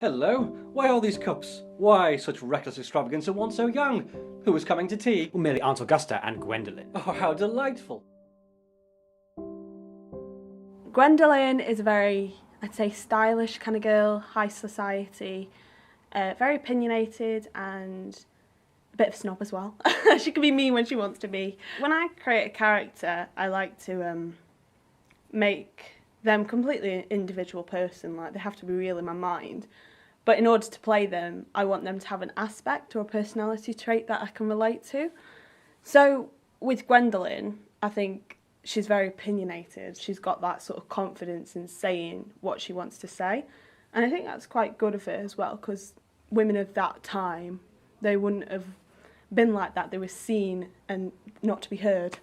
Hello, why all these cups? Why such reckless extravagance at one so young? Who is coming to tea? Well, merely Aunt Augusta and Gwendolyn. Oh, how delightful. Gwendolyn is a very, I'd say, stylish kind of girl, high society, very opinionated and a bit of a snob as well. She can be mean when she wants to be. When I create a character, I like to make them completely an individual person, like they have to be real in my mind. But in order to play them, I want them to have an aspect or a personality trait that I can relate to. So with Gwendolyn, I think she's very opinionated. She's got that sort of confidence in saying what she wants to say. And I think that's quite good of her as well, because women of that time, they wouldn't have been like that. They were seen and not to be heard.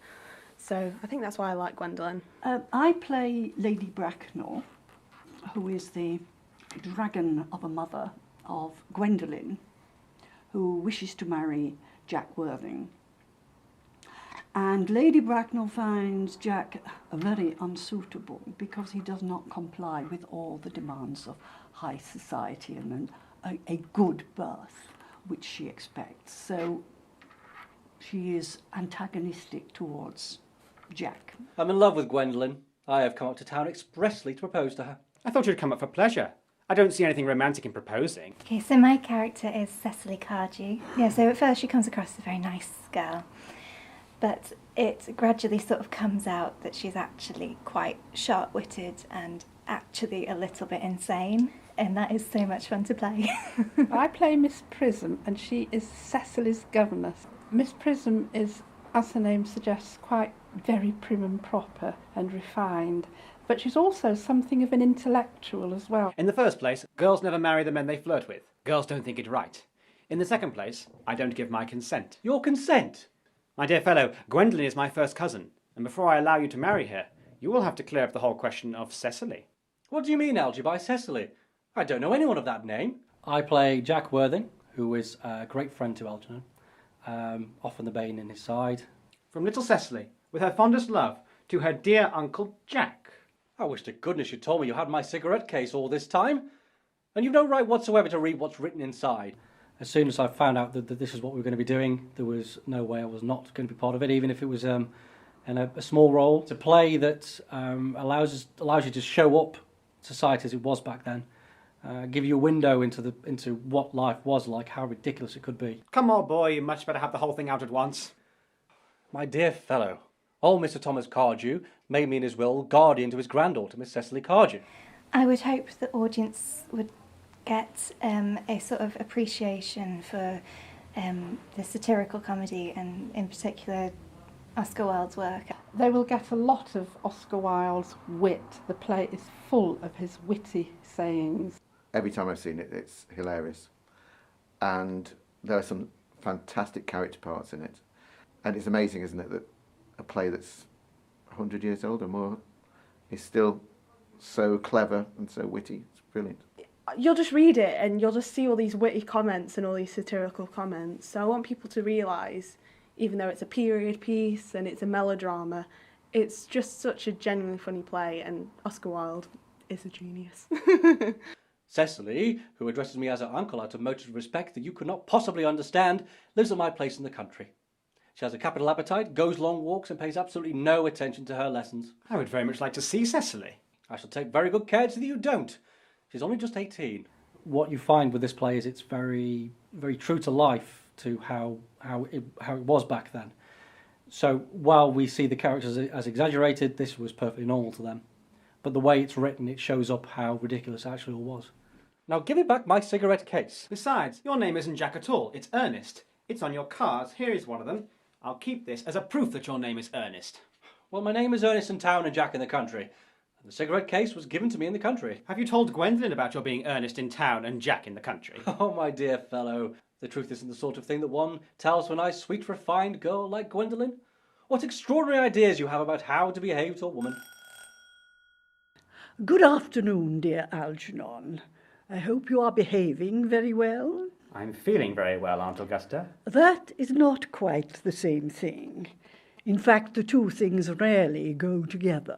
So I think that's why I like Gwendolyn. I play Lady Bracknell, who is the dragon of a mother of Gwendolyn, who wishes to marry Jack Worthing. And Lady Bracknell finds Jack very unsuitable because he does not comply with all the demands of high society and a good birth, which she expects. So she is antagonistic towards Jack. I'm in love with Gwendolyn. I have come up to town expressly to propose to her. I thought you'd come up for pleasure. I don't see anything romantic in proposing. Okay, so my character is Cecily Carg. Yeah, so at first she comes across as a very nice girl, but it gradually sort of comes out that she's actually quite sharp-witted and actually a little bit insane, and that is so much fun to play. I play Miss Prism, and she is Cecily's governess. Miss Prism is, as her name suggests, quite very prim and proper and refined, but she's also something of an intellectual as well. In the first place, girls never marry the men they flirt with. Girls don't think it right. In the second place, I don't give my consent. Your consent? My dear fellow, Gwendolyn is my first cousin, and before I allow you to marry her, you will have to clear up the whole question of Cecily. What do you mean, Algy, by Cecily? I don't know anyone of that name. I play Jack Worthing, who is a great friend to Algernon, often the bane in his side. From little Cecily, with her fondest love, to her dear Uncle Jack. I wish to goodness you'd told me you had my cigarette case all this time. And you've no right whatsoever to read what's written inside. As soon as I found out that this is what we were going to be doing, there was no way I was not going to be part of it, even if it was in a small role. It's a play that allows you to show up society as it was back then, give you a window into what life was like, how ridiculous it could be. Come on, boy, you much better have the whole thing out at once. My dear fellow, old Mr. Thomas Cardew made me in his will guardian to his granddaughter, Miss Cecily Carg. I would hope the audience would get a sort of appreciation for the satirical comedy and in particular Oscar Wilde's work. They will get a lot of Oscar Wilde's wit. The play is full of his witty sayings. Every time I've seen it, it's hilarious. And there are some fantastic character parts in it. And it's amazing, isn't it, that a play that's 100 years old or more is still so clever and so witty. It's brilliant. You'll just read it and you'll just see all these witty comments and all these satirical comments. So I want people to realise, even though it's a period piece and it's a melodrama, it's just such a genuinely funny play, and Oscar Wilde is a genius. Cecily, who addresses me as her uncle out of motives of respect that you could not possibly understand, lives at my place in the country. She has a capital appetite, goes long walks, and pays absolutely no attention to her lessons. I would very much like to see Cecily. I shall take very good care to see that you don't. She's only just 18. What you find with this play is it's very, very true to life to how it was back then. So while we see the characters as exaggerated, this was perfectly normal to them. But the way it's written, it shows up how ridiculous it actually all was. Now give me back my cigarette case. Besides, your name isn't Jack at all, it's Ernest. It's on your cards, here is one of them. I'll keep this as a proof that your name is Ernest. Well, my name is Ernest in town and Jack in the country. And the cigarette case was given to me in the country. Have you told Gwendolyn about your being Ernest in town and Jack in the country? Oh, my dear fellow, the truth isn't the sort of thing that one tells to a nice, sweet, refined girl like Gwendolyn. What extraordinary ideas you have about how to behave to a woman. Good afternoon, dear Algernon. I hope you are behaving very well. I'm feeling very well, Aunt Augusta. That is not quite the same thing. In fact, the two things rarely go together.